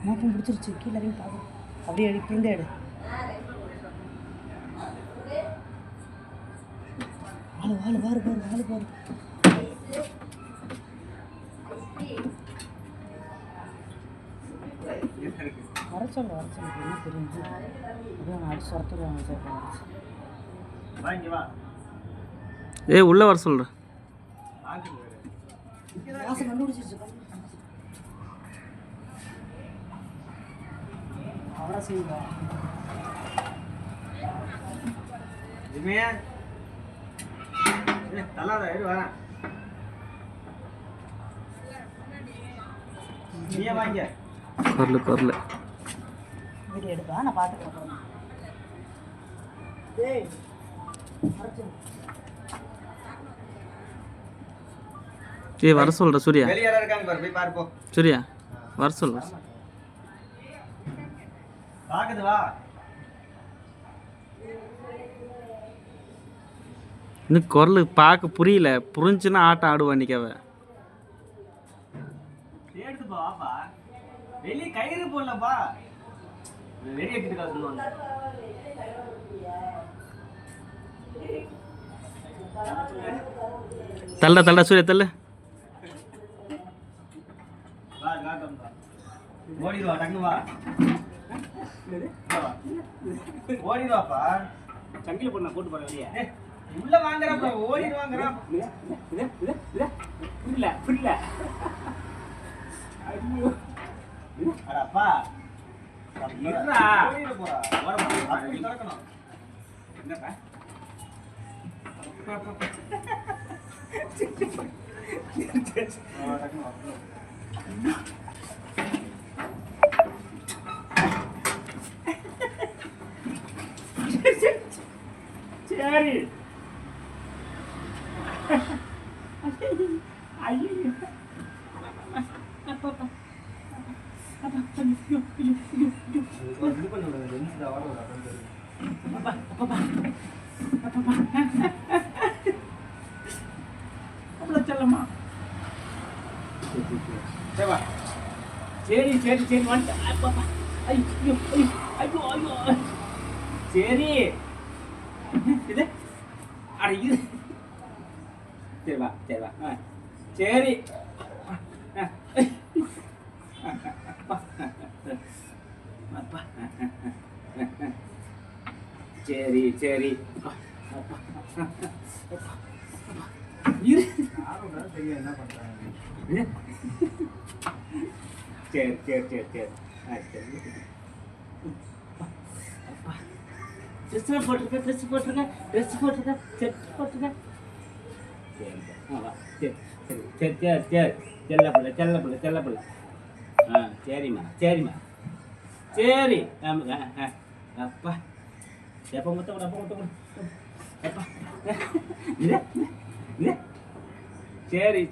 மோப்பம் பிடிச்சிருச்சு. கீழே இறங்கி பார்க்கணும். அப்படியே அடி பிரிண்ட் எடு. வாரு வர சொல்லு என்ன தெரிஞ்சு அப்படியே அடிச்சு வரத்துருவாங்க சார். ஏய் உள்ள வர சொல்கிறேன். கண்டுபிடிச்சிருச்சு. அவரா செய்வா தள்ளாத வரேன். நீயே வாங்க. கொரல வீடியோ எடுப்பா, நான் பார்த்துட்டு டேய் ஏய் வர சொல்ற சூர்யா. வெளிய யாரா இருக்காங்க பாரு, போய் பாரு போ. சூர்யா வர சொல்ற. பாக்குது வா. இந்த குரல் பார்க்க புரியல. புரிஞ்சுன்னா ஆட்டம் ஆடுவா நிக்கவ. எடுத்து போ வாப்பா. வெளிய கயிறு போடலப்பா. வெளிய கிட்ட சொல்லுவாங்க. தள்ள சூர்யா தள்ள. வா காட்டம் வா. ஓடி வா டக்கு வா. ஓடி வாப்பா. சங்கிலி போடு, நான் போட்டு போறேன் வெளிய. உள்ள வாங்குறப்ப ஓடி வாங்குறா. புரியல. ஐயோ. அடப்பா. இருடா. ஓடிட போறா. ஓட அப்படி நடக்கணும். என்னப்பா? சரி. ஐயோ. செல்லம்மா சரி வந்துட்டேன். ஐயோ சரி இது அட இது சரி வா சரி சரி இரு. என்ன பண்றாங்க? சரி ட்ரெஸ் போட்டிருக்க சரி செல்ல பிள்ளை. சரிம்மா சரி. அப்பா எப்போ முத்த அப்பா சரி